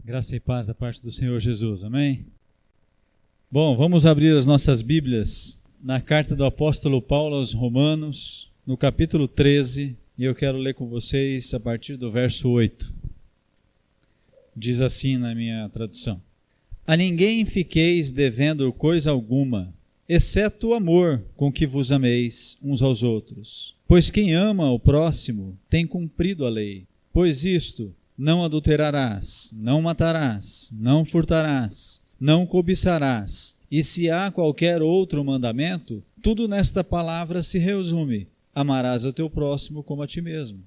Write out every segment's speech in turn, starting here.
Graça e paz da parte do Senhor Jesus, amém? Bom, vamos abrir as nossas Bíblias na carta do apóstolo Paulo aos Romanos, no capítulo 13, e eu quero ler com vocês a partir do verso 8. Diz assim na minha tradução: A ninguém fiqueis devendo coisa alguma, exceto o amor com que vos ameis uns aos outros. Pois quem ama o próximo tem cumprido a lei. Pois isto: não adulterarás, não matarás, não furtarás, não cobiçarás. E se há qualquer outro mandamento, tudo nesta palavra se resume: amarás o teu próximo como a ti mesmo.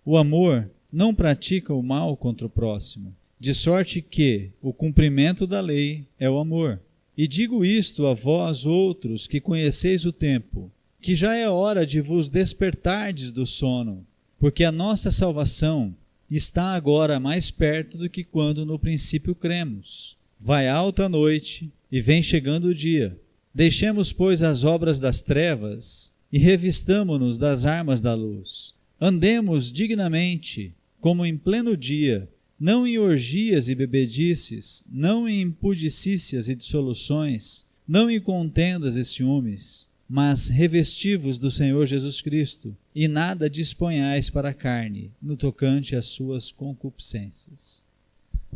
O amor não pratica o mal contra o próximo, de sorte que o cumprimento da lei é o amor. E digo isto a vós outros que conheceis o tempo, que já é hora de vos despertardes do sono, porque a nossa salvação está agora mais perto do que quando no princípio cremos. Vai alta a noite e vem chegando o dia. Deixemos, pois, as obras das trevas e revistamo-nos das armas da luz. Andemos dignamente, como em pleno dia, não em orgias e bebedices, não em impudicícias e dissoluções, não em contendas e ciúmes, mas revesti-vos do Senhor Jesus Cristo, e nada disponhais para a carne, no tocante às suas concupiscências.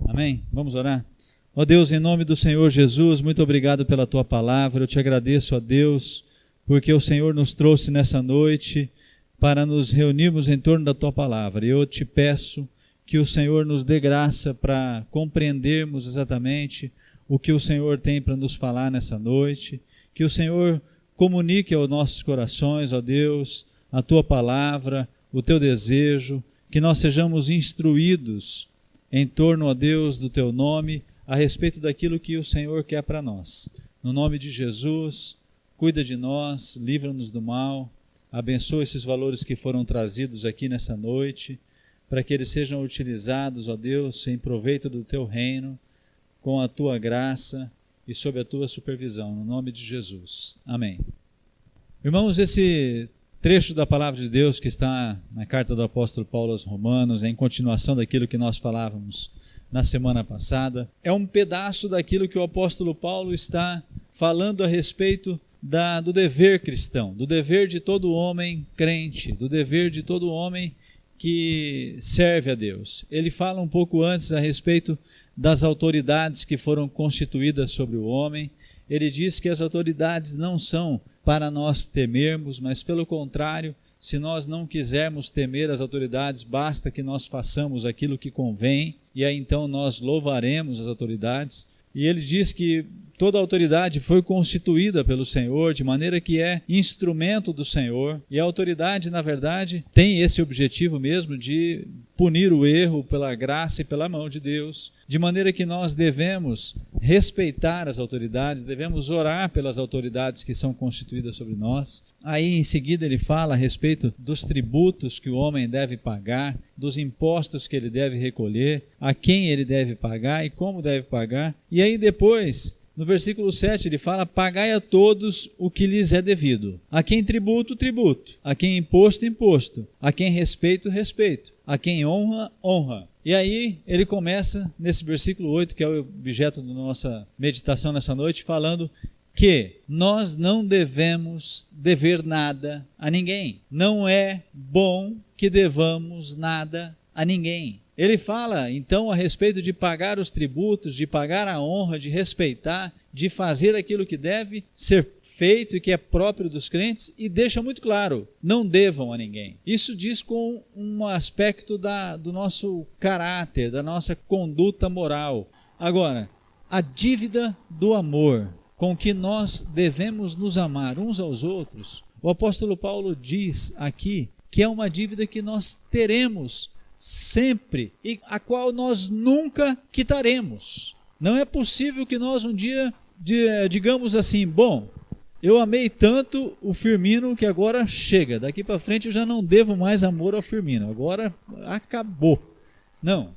Amém? Vamos orar? Ó Deus, em nome do Senhor Jesus, muito obrigado pela Tua palavra. Eu te agradeço, ó Deus, porque o Senhor nos trouxe nessa noite para nos reunirmos em torno da Tua palavra. E eu te peço que o Senhor nos dê graça para compreendermos exatamente o que o Senhor tem para nos falar nessa noite, que o Senhor comunique aos nossos corações, ó Deus, a Tua palavra, o Teu desejo, que nós sejamos instruídos em torno, ó Deus, do Teu nome, a respeito daquilo que o Senhor quer para nós. No nome de Jesus, cuida de nós, livra-nos do mal, abençoa esses valores que foram trazidos aqui nessa noite, para que eles sejam utilizados, ó Deus, em proveito do Teu reino, com a Tua graça e sob a Tua supervisão, no nome de Jesus. Amém. Irmãos, esse trecho da palavra de Deus que está na carta do apóstolo Paulo aos Romanos, em continuação daquilo que nós falávamos na semana passada, é um pedaço daquilo que o apóstolo Paulo está falando a respeito do dever cristão, do dever de todo homem crente, do dever de todo homem que serve a Deus. Ele fala um pouco antes a respeito das autoridades que foram constituídas sobre o homem. Ele diz que as autoridades não são para nós temermos, mas pelo contrário, se nós não quisermos temer as autoridades, basta que nós façamos aquilo que convém, e aí então nós louvaremos as autoridades. E ele diz que toda a autoridade foi constituída pelo Senhor, de maneira que é instrumento do Senhor, e a autoridade, na verdade, tem esse objetivo mesmo de punir o erro pela graça e pela mão de Deus, de maneira que nós devemos respeitar as autoridades, devemos orar pelas autoridades que são constituídas sobre nós. Aí em seguida ele fala a respeito dos tributos que o homem deve pagar, dos impostos que ele deve recolher, a quem ele deve pagar e como deve pagar. E aí depois, no versículo 7, ele fala: pagai a todos o que lhes é devido. A quem tributo, tributo. A quem imposto, imposto. A quem respeito, respeito. A quem honra, honra. E aí ele começa nesse versículo 8, que é o objeto da nossa meditação nessa noite, falando que nós não devemos dever nada a ninguém. Não é bom que devamos nada a ninguém. Ele fala, então, a respeito de pagar os tributos, de pagar a honra, de respeitar, de fazer aquilo que deve ser feito e que é próprio dos crentes, e deixa muito claro, não devam a ninguém. Isso diz com um aspecto do nosso caráter, da nossa conduta moral. Agora, a dívida do amor, com que nós devemos nos amar uns aos outros, o apóstolo Paulo diz aqui que é uma dívida que nós teremos sempre e a qual nós nunca quitaremos. Não é possível que nós um dia digamos assim: bom, eu amei tanto o Firmino que agora chega, daqui para frente eu já não devo mais amor ao Firmino, agora acabou. Não,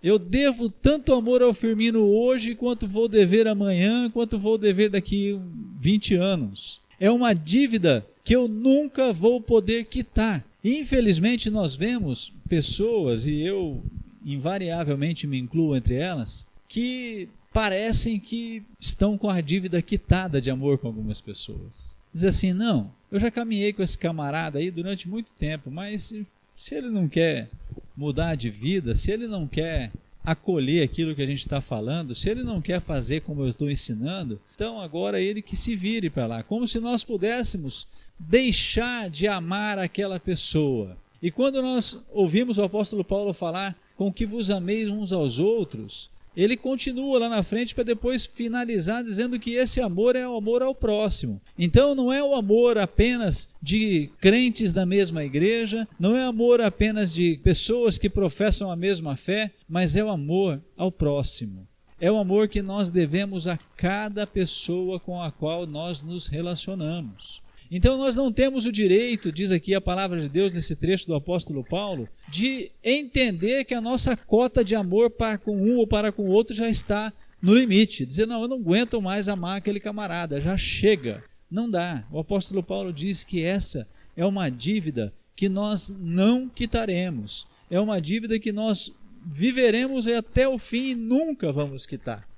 eu devo tanto amor ao Firmino hoje quanto vou dever amanhã, quanto vou dever daqui 20 anos. É uma dívida que eu nunca vou poder quitar. Infelizmente nós vemos pessoas, e eu invariavelmente me incluo entre elas, que parecem que estão com a dívida quitada de amor com algumas pessoas. Diz assim, não, eu já caminhei com esse camarada aí durante muito tempo, mas se ele não quer mudar de vida, se ele não quer acolher aquilo que a gente está falando, se ele não quer fazer como eu estou ensinando, então agora ele que se vire para lá, como se nós pudéssemos deixar de amar aquela pessoa. E quando nós ouvimos o apóstolo Paulo falar com que vos ameis uns aos outros, ele continua lá na frente para depois finalizar dizendo que esse amor é o amor ao próximo. Então não é o amor apenas de crentes da mesma igreja, não é amor apenas de pessoas que professam a mesma fé, mas é o amor ao próximo. É o amor que nós devemos a cada pessoa com a qual nós nos relacionamos. Então nós não temos o direito, diz aqui a palavra de Deus nesse trecho do apóstolo Paulo, de entender que a nossa cota de amor para com um ou para com o outro já está no limite. Dizer, não, eu não aguento mais amar aquele camarada, já chega. Não dá. O apóstolo Paulo diz que essa é uma dívida que nós não quitaremos. É uma dívida que nós viveremos até o fim e nunca vamos quitar.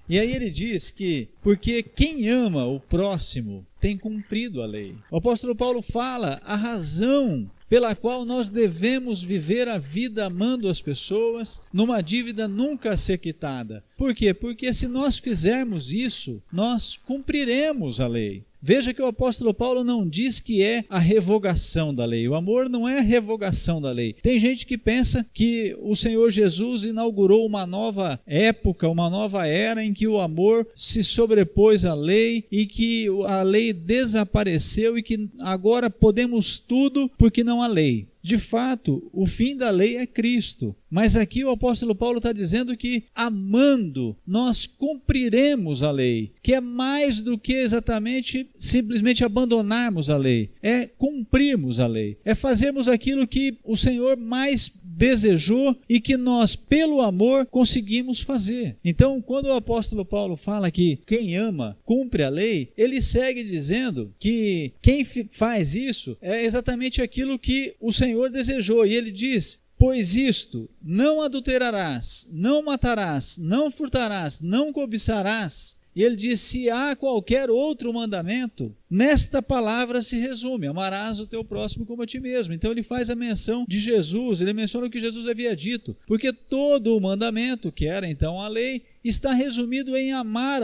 E aí ele diz que, porque quem ama o próximo tem cumprido a lei. O apóstolo Paulo fala a razão pela qual nós devemos viver a vida amando as pessoas, numa dívida nunca a ser quitada. Por quê? Porque se nós fizermos isso, nós cumpriremos a lei. Veja que o apóstolo Paulo não diz que é a revogação da lei. O amor não é a revogação da lei. Tem gente que pensa que o Senhor Jesus inaugurou uma nova época, uma nova era em que o amor se sobrepôs à lei e que a lei desapareceu e que agora podemos tudo porque não há lei. De fato, o fim da lei é Cristo. Mas aqui o apóstolo Paulo está dizendo que, amando, nós cumpriremos a lei, que é mais do que exatamente simplesmente abandonarmos a lei, é cumprirmos a lei, é fazermos aquilo que o Senhor mais desejou e que nós, pelo amor, conseguimos fazer. Então, quando o apóstolo Paulo fala que quem ama cumpre a lei, ele segue dizendo que quem faz isso é exatamente aquilo que o Senhor desejou. E ele diz, pois isto, não adulterarás, não matarás, não furtarás, não cobiçarás. E ele diz, se há qualquer outro mandamento, nesta palavra se resume, amarás o teu próximo como a ti mesmo. Então ele faz a menção de Jesus, ele menciona o que Jesus havia dito, porque todo o mandamento, que era então a lei, está resumido em amar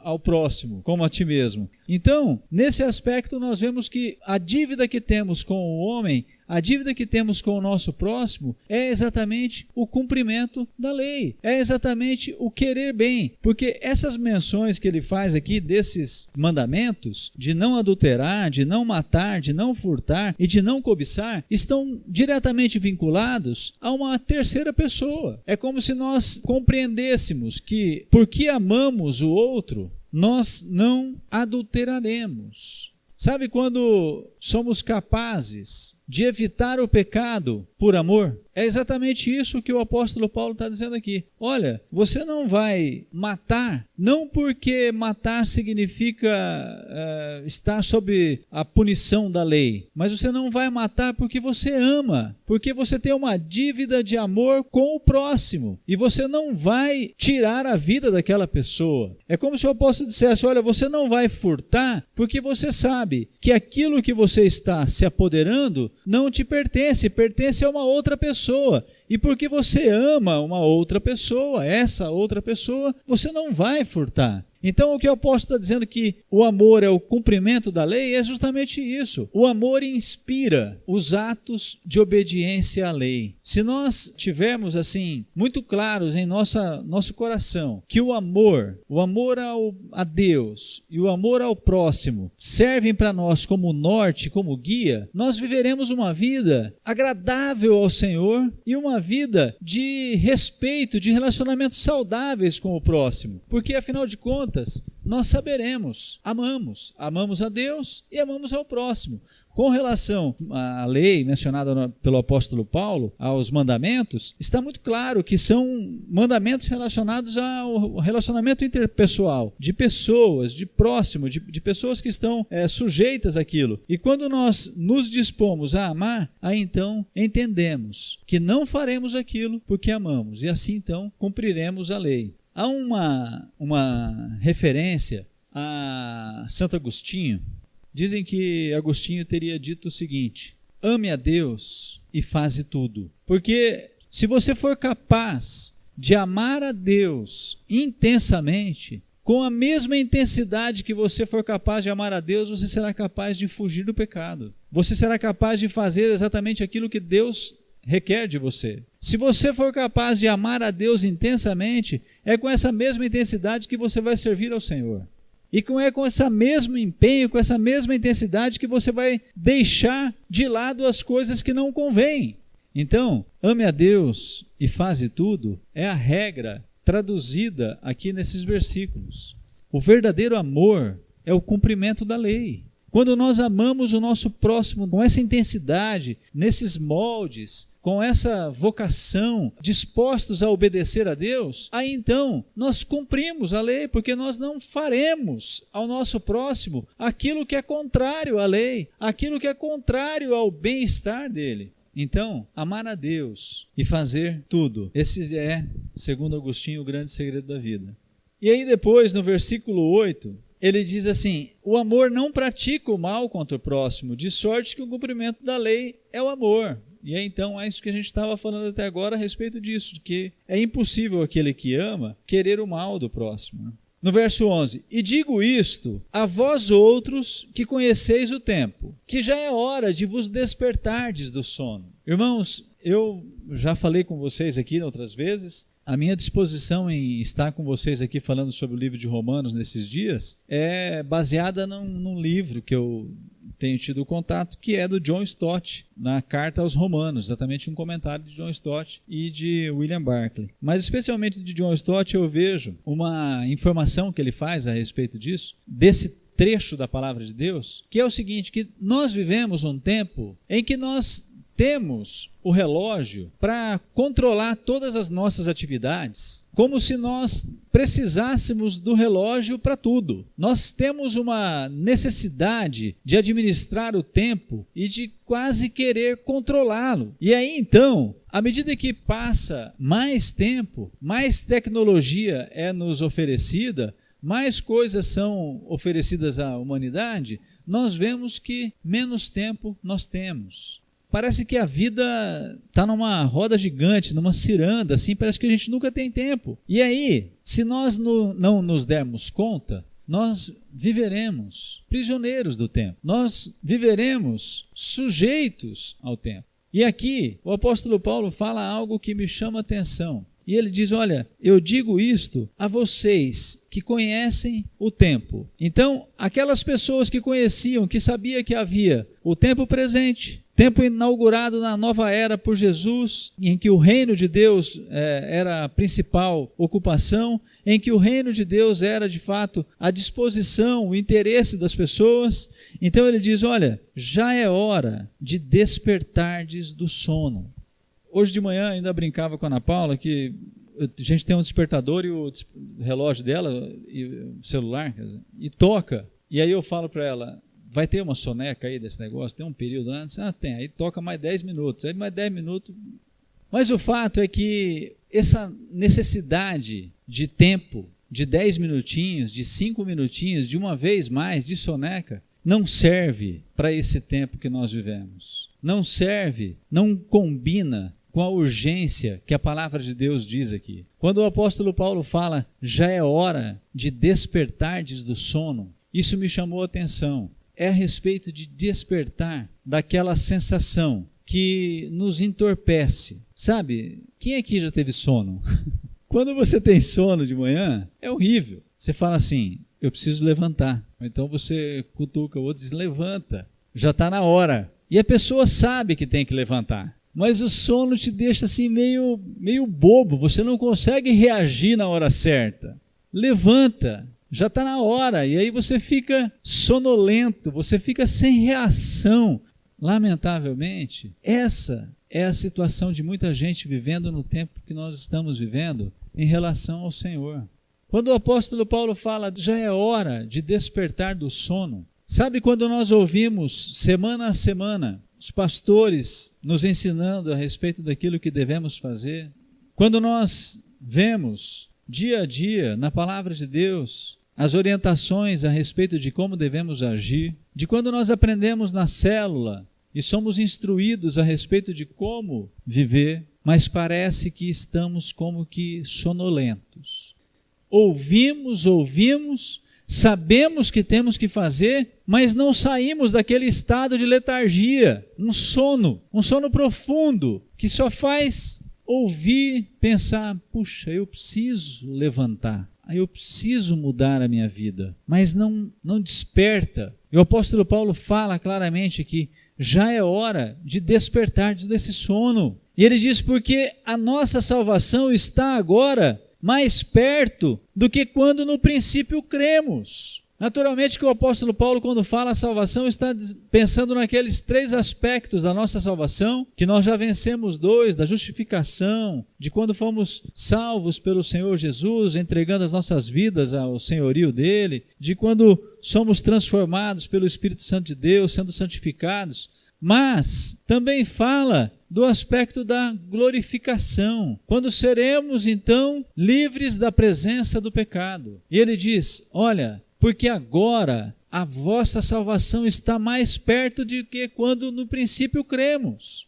ao próximo como a ti mesmo. Então, nesse aspecto nós vemos que a dívida que temos com o homem, a dívida que temos com o nosso próximo é exatamente o cumprimento da lei, é exatamente o querer bem, porque essas menções que ele faz aqui desses mandamentos, de não adulterar, de não matar, de não furtar e de não cobiçar, estão diretamente vinculados a uma terceira pessoa. É como se nós compreendêssemos que, porque amamos o outro, nós não adulteraremos. Sabe quando somos capazes de evitar o pecado por amor? É exatamente isso que o apóstolo Paulo está dizendo aqui. Olha, você não vai matar, não porque matar significa estar sob a punição da lei, mas você não vai matar porque você ama, porque você tem uma dívida de amor com o próximo, e você não vai tirar a vida daquela pessoa. É como se o apóstolo dissesse, olha, você não vai furtar porque você sabe que aquilo que você está se apoderando não te pertence, pertence a uma outra pessoa. E porque você ama uma outra pessoa, essa outra pessoa, você não vai furtar. Então o que o apóstolo está dizendo que o amor é o cumprimento da lei é justamente isso. O amor inspira os atos de obediência à lei. Se nós tivermos assim muito claros em nosso coração que o amor a Deus e o amor ao próximo servem para nós como norte, como guia, nós viveremos uma vida agradável ao Senhor e uma vida de respeito, de relacionamentos saudáveis com o próximo. Porque afinal de contas, nós saberemos, amamos a Deus e amamos ao próximo. Com relação à lei mencionada pelo apóstolo Paulo, aos mandamentos, está muito claro que são mandamentos relacionados ao relacionamento interpessoal, de pessoas, de próximo, de pessoas que estão sujeitas àquilo. E quando nós nos dispomos a amar, aí então entendemos que não faremos aquilo porque amamos, e assim então cumpriremos a lei. Há uma referência a Santo Agostinho. Dizem que Agostinho teria dito o seguinte: ame a Deus e faze tudo. Porque se você for capaz de amar a Deus intensamente, com a mesma intensidade que você for capaz de amar a Deus, você será capaz de fugir do pecado. Você será capaz de fazer exatamente aquilo que Deus requer de você. Se você for capaz de amar a Deus intensamente, é com essa mesma intensidade que você vai servir ao Senhor. E com esse mesmo empenho, com essa mesma intensidade que você vai deixar de lado as coisas que não convêm. Então, ame a Deus e faze tudo é a regra traduzida aqui nesses versículos. O verdadeiro amor é o cumprimento da lei. Quando nós amamos o nosso próximo com essa intensidade, nesses moldes, com essa vocação, dispostos a obedecer a Deus, aí então nós cumprimos a lei, porque nós não faremos ao nosso próximo aquilo que é contrário à lei, aquilo que é contrário ao bem-estar dele. Então, amar a Deus e fazer tudo, esse é, segundo Agostinho, o grande segredo da vida. E aí depois, no versículo 8, ele diz assim: o amor não pratica o mal contra o próximo, de sorte que o cumprimento da lei é o amor. E aí, então, é isso que a gente estava falando até agora a respeito disso, de que é impossível aquele que ama querer o mal do próximo. No verso 11, e digo isto a vós outros que conheceis o tempo, que já é hora de vos despertardes do sono. Irmãos, eu já falei com vocês aqui outras vezes, a minha disposição em estar com vocês aqui falando sobre o livro de Romanos nesses dias é baseada num livro que eu tenho tido contato, que é do John Stott, na Carta aos Romanos, exatamente um comentário de John Stott e de William Barclay. Mas especialmente de John Stott eu vejo uma informação que ele faz a respeito disso, desse trecho da palavra de Deus, que é o seguinte, que nós vivemos um tempo em que nós temos o relógio para controlar todas as nossas atividades, como se nós precisássemos do relógio para tudo. Nós temos uma necessidade de administrar o tempo e de quase querer controlá-lo. E aí então, à medida que passa mais tempo, mais tecnologia é nos oferecida, mais coisas são oferecidas à humanidade, nós vemos que menos tempo nós temos. Parece que a vida está numa roda gigante, numa ciranda, assim, parece que a gente nunca tem tempo. E aí, se nós não nos dermos conta, nós viveremos prisioneiros do tempo. Nós viveremos sujeitos ao tempo. E aqui, o apóstolo Paulo fala algo que me chama a atenção. E ele diz, olha, eu digo isto a vocês que conhecem o tempo. Então, aquelas pessoas que conheciam, que sabiam que havia o tempo presente, tempo inaugurado na nova era por Jesus, em que o reino de Deus era a principal ocupação, em que o reino de Deus era de fato a disposição, o interesse das pessoas. Então ele diz, olha, já é hora de despertardes do sono. Hoje de manhã ainda brincava com a Ana Paula que a gente tem um despertador e o relógio dela, e o celular, e toca. E aí eu falo para ela, vai ter uma soneca aí desse negócio? Tem um período antes? Ah, tem. Aí toca mais 10 minutos. Aí mais 10 minutos. Mas o fato é que essa necessidade de tempo, de 10 minutinhos, de 5 minutinhos, de uma vez mais, de soneca, não serve para esse tempo que nós vivemos. Não serve, não combina com a urgência que a palavra de Deus diz aqui. Quando o apóstolo Paulo fala, já é hora de despertardes do sono, isso me chamou a atenção. É a respeito de despertar daquela sensação que nos entorpece. Sabe, quem aqui já teve sono? Quando você tem sono de manhã, é horrível. Você fala assim, eu preciso levantar. Então você cutuca o outro e diz, levanta, já está na hora. E a pessoa sabe que tem que levantar. Mas o sono te deixa assim meio bobo, você não consegue reagir na hora certa. Levanta, já está na hora, e aí você fica sonolento, você fica sem reação. Lamentavelmente, essa é a situação de muita gente vivendo no tempo que nós estamos vivendo em relação ao Senhor. Quando o apóstolo Paulo fala, já é hora de despertar do sono, sabe quando nós ouvimos semana a semana os pastores nos ensinando a respeito daquilo que devemos fazer? Quando nós vemos dia a dia na palavra de Deus as orientações a respeito de como devemos agir, de quando nós aprendemos na célula e somos instruídos a respeito de como viver, mas parece que estamos como que sonolentos. Ouvimos, sabemos que temos que fazer, mas não saímos daquele estado de letargia, um sono profundo, que só faz ouvir, pensar, puxa, eu preciso levantar, eu preciso mudar a minha vida, mas não desperta. E o apóstolo Paulo fala claramente que já é hora de despertar desse sono. E ele diz, porque a nossa salvação está agora mais perto do que quando no princípio cremos. Naturalmente que o apóstolo Paulo, quando fala a salvação, está pensando naqueles 3 aspectos da nossa salvação, que nós já vencemos 2, da justificação, de quando fomos salvos pelo Senhor Jesus, entregando as nossas vidas ao senhorio dele, de quando somos transformados pelo Espírito Santo de Deus, sendo santificados, mas também fala do aspecto da glorificação, quando seremos então livres da presença do pecado. E ele diz, olha, porque agora a vossa salvação está mais perto de que quando no princípio cremos.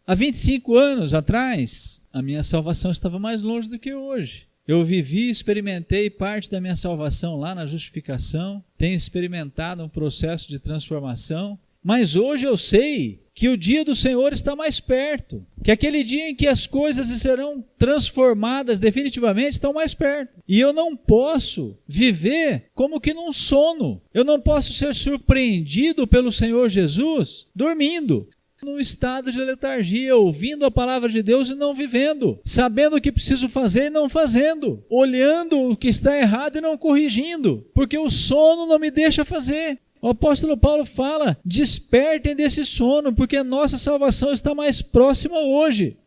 Há 25 anos atrás, a minha salvação estava mais longe do que hoje. Eu vivi e experimentei parte da minha salvação lá na justificação, tenho experimentado um processo de transformação, mas hoje eu sei que o dia do Senhor está mais perto, que aquele dia em que as coisas serão transformadas definitivamente estão mais perto. E eu não posso viver como que num sono, eu não posso ser surpreendido pelo Senhor Jesus dormindo, num estado de letargia, ouvindo a palavra de Deus e não vivendo, sabendo o que preciso fazer e não fazendo, olhando o que está errado e não corrigindo, porque o sono não me deixa fazer. O apóstolo Paulo fala, despertem desse sono, porque a nossa salvação está mais próxima hoje.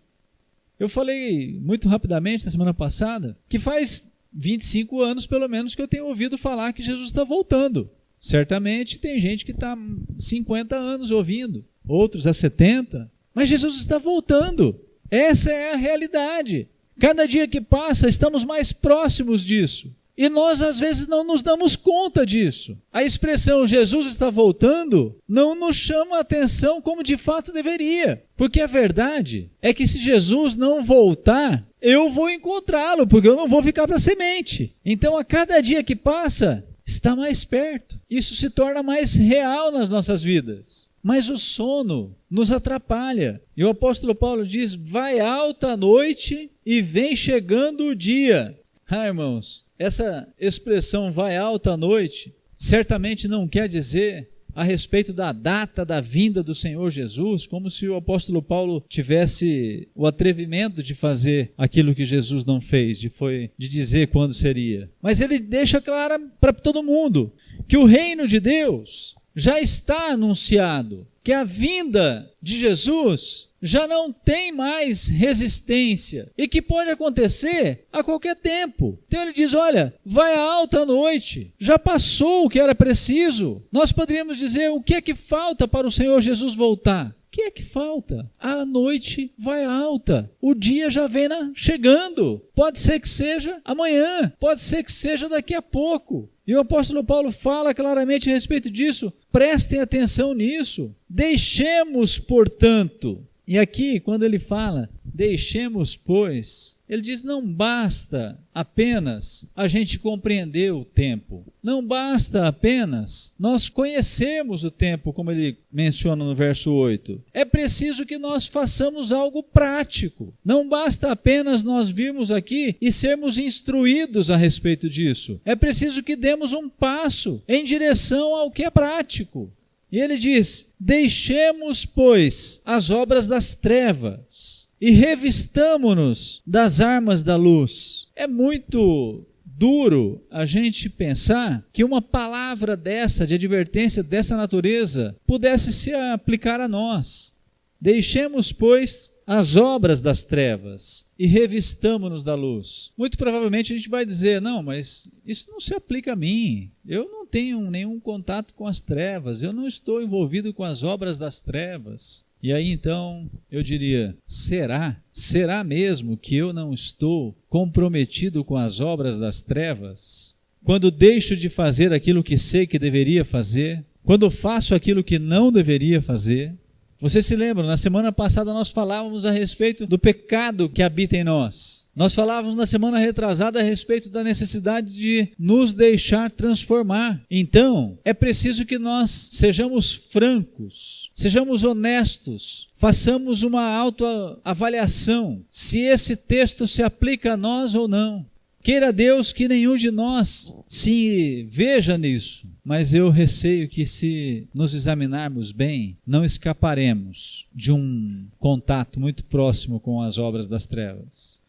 Eu falei muito rapidamente na semana passada, que faz 25 anos pelo menos que eu tenho ouvido falar que Jesus está voltando. Certamente tem gente que está 50 anos ouvindo, outros há 70, mas Jesus está voltando. Essa é a realidade. Cada dia que passa estamos mais próximos disso. E nós às vezes não nos damos conta disso. A expressão Jesus está voltando não nos chama a atenção como de fato deveria. Porque a verdade é que se Jesus não voltar, eu vou encontrá-lo, porque eu não vou ficar para semente. Então a cada dia que passa, está mais perto. Isso se torna mais real nas nossas vidas. Mas o sono nos atrapalha. E o apóstolo Paulo diz, vai alta a noite e vem chegando o dia. Irmãos, essa expressão vai alta à noite certamente não quer dizer a respeito da data da vinda do Senhor Jesus, como se o apóstolo Paulo tivesse o atrevimento de fazer aquilo que Jesus não fez, de dizer quando seria. Mas ele deixa claro para todo mundo que o reino de Deus já está anunciado, que a vinda de Jesus já não tem mais resistência e que pode acontecer a qualquer tempo. Então ele diz, olha, vai alta a noite, já passou o que era preciso. Nós poderíamos dizer, o que é que falta para o Senhor Jesus voltar? O que é que falta? A noite vai alta, o dia já vem chegando. Pode ser que seja amanhã, pode ser que seja daqui a pouco. E o apóstolo Paulo fala claramente a respeito disso. Prestem atenção nisso. Deixemos, portanto. E aqui, quando ele fala, deixemos, pois, ele diz, não basta apenas a gente compreender o tempo. Não basta apenas nós conhecermos o tempo, como ele menciona no verso 8. É preciso que nós façamos algo prático. Não basta apenas nós virmos aqui e sermos instruídos a respeito disso. É preciso que demos um passo em direção ao que é prático. E ele diz, deixemos, pois, as obras das trevas e revistamo-nos das armas da luz. É muito duro a gente pensar que uma palavra dessa, de advertência dessa natureza, pudesse se aplicar a nós. Deixemos, pois, as obras das trevas e revistamo-nos da luz. Muito provavelmente a gente vai dizer, não, mas isso não se aplica a mim. Eu não tenho nenhum contato com as trevas, eu não estou envolvido com as obras das trevas. E aí então eu diria, será mesmo que eu não estou comprometido com as obras das trevas? Quando deixo de fazer aquilo que sei que deveria fazer, quando faço aquilo que não deveria fazer. Vocês se lembram, na semana passada nós falávamos a respeito do pecado que habita em nós. Nós falávamos na semana retrasada a respeito da necessidade de nos deixar transformar. Então, é preciso que nós sejamos francos, sejamos honestos, façamos uma autoavaliação se esse texto se aplica a nós ou não. Queira Deus que nenhum de nós se veja nisso, mas eu receio que se nos examinarmos bem, não escaparemos de um contato muito próximo com as obras das trevas.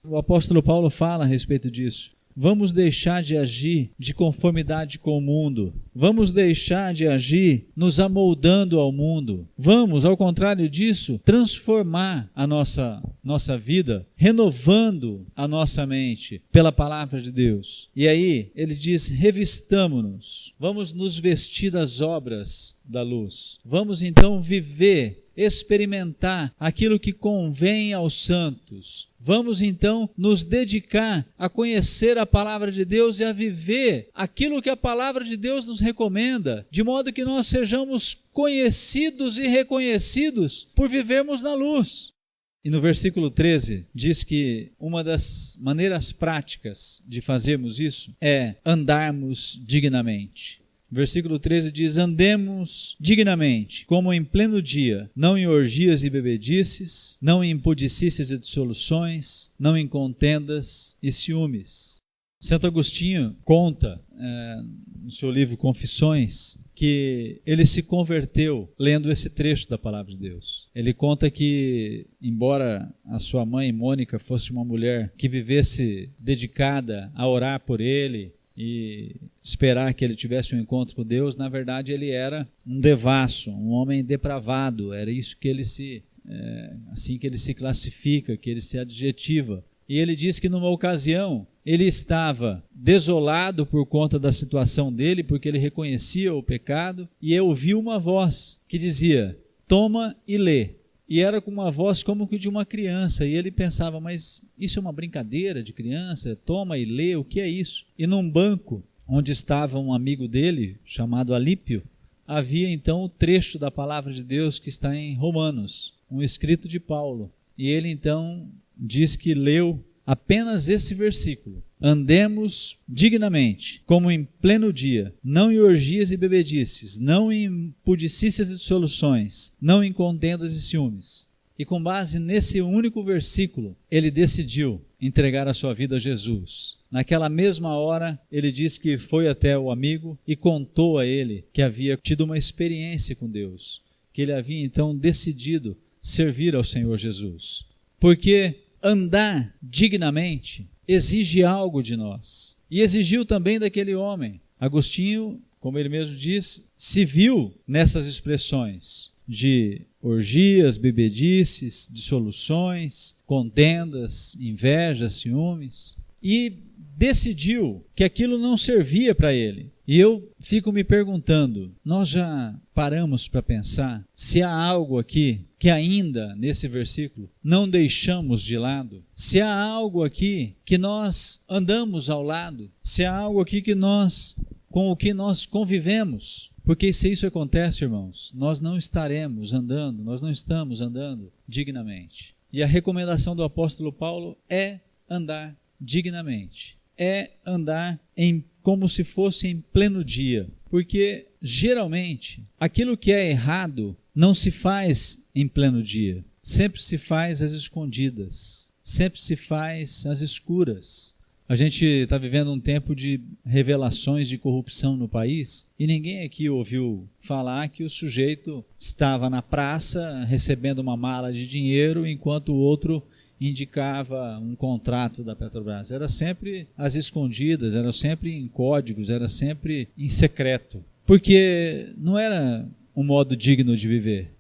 O apóstolo Paulo fala a respeito disso. Vamos deixar de agir de conformidade com o mundo. Vamos deixar de agir nos amoldando ao mundo. Vamos, ao contrário disso, transformar a nossa vida, renovando a nossa mente pela palavra de Deus. E aí, ele diz, revistamo-nos. Vamos nos vestir das obras da luz. Vamos então viver, experimentar aquilo que convém aos santos. Vamos então nos dedicar a conhecer a palavra de Deus e a viver aquilo que a palavra de Deus nos recomenda, de modo que nós sejamos conhecidos e reconhecidos por vivermos na luz. E no versículo 13 diz que uma das maneiras práticas de fazermos isso é andarmos dignamente. Versículo 13 diz, andemos dignamente, como em pleno dia, não em orgias e bebedices, não em impudicícias e dissoluções, não em contendas e ciúmes. Santo Agostinho conta, no seu livro Confissões, que ele se converteu lendo esse trecho da palavra de Deus. Ele conta que, embora a sua mãe, Mônica, fosse uma mulher que vivesse dedicada a orar por ele, e esperar que ele tivesse um encontro com Deus, na verdade ele era um devasso, um homem depravado, era isso que ele assim que ele se classifica, que ele se adjetiva. E ele diz que numa ocasião ele estava desolado por conta da situação dele, porque ele reconhecia o pecado, e ouviu uma voz que dizia, toma e lê. E era com uma voz como que de uma criança, e ele pensava, mas isso é uma brincadeira de criança? Toma e lê, o que é isso? E num banco, onde estava um amigo dele, chamado Alípio, havia então o trecho da palavra de Deus que está em Romanos, um escrito de Paulo. E ele então diz que leu apenas esse versículo. Andemos dignamente, como em pleno dia, não em orgias e bebedices, não em impudicícias e dissoluções, não em contendas e ciúmes. E com base nesse único versículo, ele decidiu entregar a sua vida a Jesus. Naquela mesma hora, ele diz que foi até o amigo e contou a ele que havia tido uma experiência com Deus, que ele havia então decidido servir ao Senhor Jesus. Porque andar dignamente exige algo de nós. E exigiu também daquele homem. Agostinho, como ele mesmo diz, se viu nessas expressões de orgias, bebedices, dissoluções, contendas, invejas, ciúmes, e decidiu que aquilo não servia para ele. E eu fico me perguntando, nós já paramos para pensar se há algo aqui que ainda, nesse versículo, não deixamos de lado? Se há algo aqui que nós andamos ao lado? Se há algo aqui com o que nós convivemos? Porque se isso acontece, irmãos, nós não estamos andando dignamente. E a recomendação do apóstolo Paulo é andar dignamente. É andar como se fosse em pleno dia. Porque, geralmente, aquilo que é errado não se faz em pleno dia. Sempre se faz às escondidas. Sempre se faz às escuras. A gente está vivendo um tempo de revelações de corrupção no país e ninguém aqui ouviu falar que o sujeito estava na praça recebendo uma mala de dinheiro enquanto o outro indicava um contrato da Petrobras. Era sempre às escondidas, era sempre em códigos, era sempre em secreto, porque não era um modo digno de viver.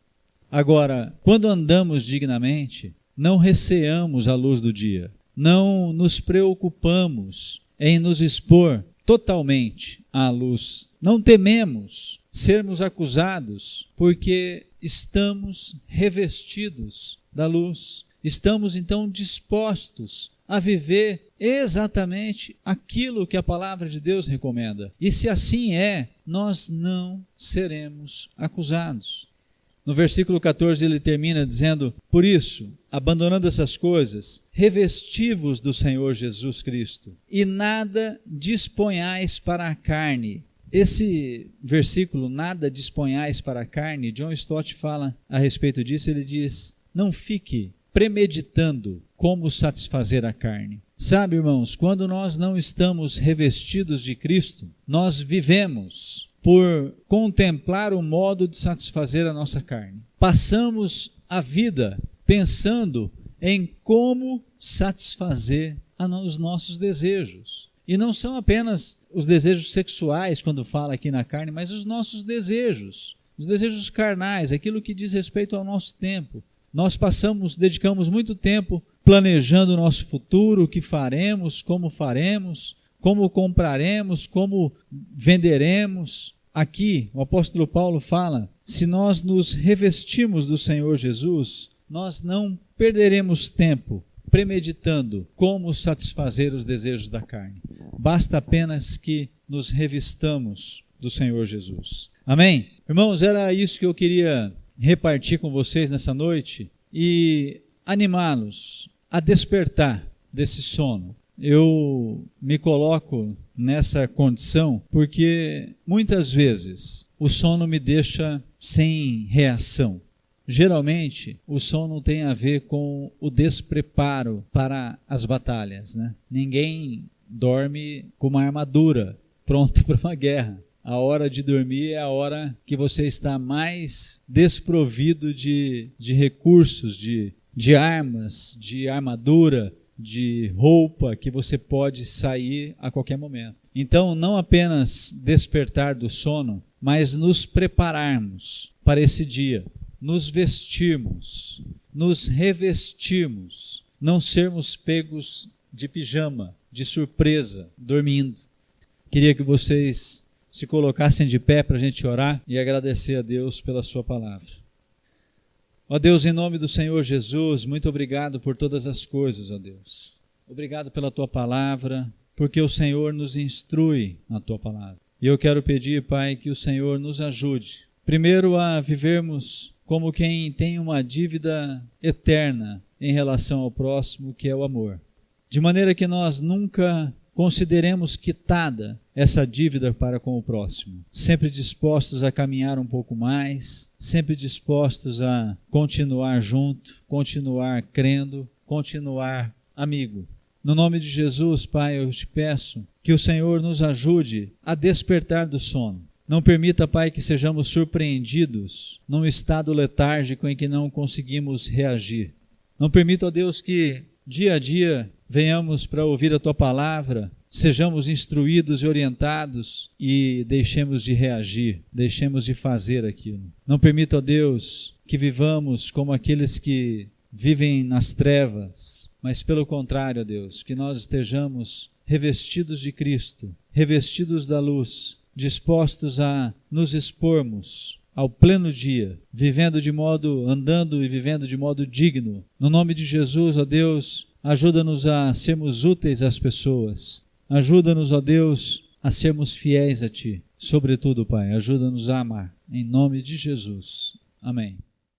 Agora, quando andamos dignamente, não receamos a luz do dia, não nos preocupamos em nos expor totalmente à luz, não tememos sermos acusados, porque estamos revestidos da luz, estamos então dispostos a viver exatamente aquilo que a palavra de Deus recomenda. E se assim é, nós não seremos acusados. No versículo 14 ele termina dizendo: por isso, abandonando essas coisas, revesti-vos do Senhor Jesus Cristo, e nada disponhais para a carne. Esse versículo, nada disponhais para a carne, John Stott fala a respeito disso, ele diz: não fique premeditando como satisfazer a carne. Sabe, irmãos, quando nós não estamos revestidos de Cristo, nós vivemos por contemplar o modo de satisfazer a nossa carne. Passamos a vida pensando em como satisfazer os nossos desejos. E não são apenas os desejos sexuais, quando fala aqui na carne, mas os nossos desejos, os desejos carnais, aquilo que diz respeito ao nosso tempo. Nós dedicamos muito tempo planejando o nosso futuro, o que faremos, como compraremos, como venderemos. Aqui, o apóstolo Paulo fala: se nós nos revestimos do Senhor Jesus, nós não perderemos tempo premeditando como satisfazer os desejos da carne. Basta apenas que nos revistamos do Senhor Jesus. Amém? Irmãos, era isso que eu queria repartir com vocês nessa noite e animá-los a despertar desse sono. Eu me coloco nessa condição porque muitas vezes o sono me deixa sem reação. Geralmente o sono tem a ver com o despreparo para as batalhas, né? Ninguém dorme com uma armadura pronto para uma guerra. A hora de dormir é a hora que você está mais desprovido de recursos, de armas, de armadura, de roupa, que você pode sair a qualquer momento. Então, não apenas despertar do sono, mas nos prepararmos para esse dia, nos vestirmos, nos revestirmos, não sermos pegos de pijama, de surpresa, dormindo. Queria que vocês se colocassem de pé para a gente orar e agradecer a Deus pela sua palavra. Ó Deus, em nome do Senhor Jesus, muito obrigado por todas as coisas, ó Deus. Obrigado pela tua palavra, porque o Senhor nos instrui na tua palavra. E eu quero pedir, Pai, que o Senhor nos ajude, primeiro a vivermos como quem tem uma dívida eterna em relação ao próximo, que é o amor. De maneira que nós nunca consideremos quitada essa dívida para com o próximo, sempre dispostos a caminhar um pouco mais, sempre dispostos a continuar junto, continuar crendo, continuar amigo. No nome de Jesus, Pai, eu te peço que o Senhor nos ajude a despertar do sono. Não permita, Pai, que sejamos surpreendidos num estado letárgico em que não conseguimos reagir. Não permita, ó Deus, que dia a dia venhamos para ouvir a tua palavra, sejamos instruídos e orientados e deixemos de reagir, deixemos de fazer aquilo. Não permita, ó Deus, que vivamos como aqueles que vivem nas trevas, mas pelo contrário, ó Deus, que nós estejamos revestidos de Cristo, revestidos da luz, dispostos a nos expormos ao pleno dia, andando e vivendo de modo digno. No nome de Jesus, ó Deus, ajuda-nos a sermos úteis às pessoas. Ajuda-nos, ó Deus, a sermos fiéis a Ti. Sobretudo, Pai, ajuda-nos a amar. Em nome de Jesus. Amém.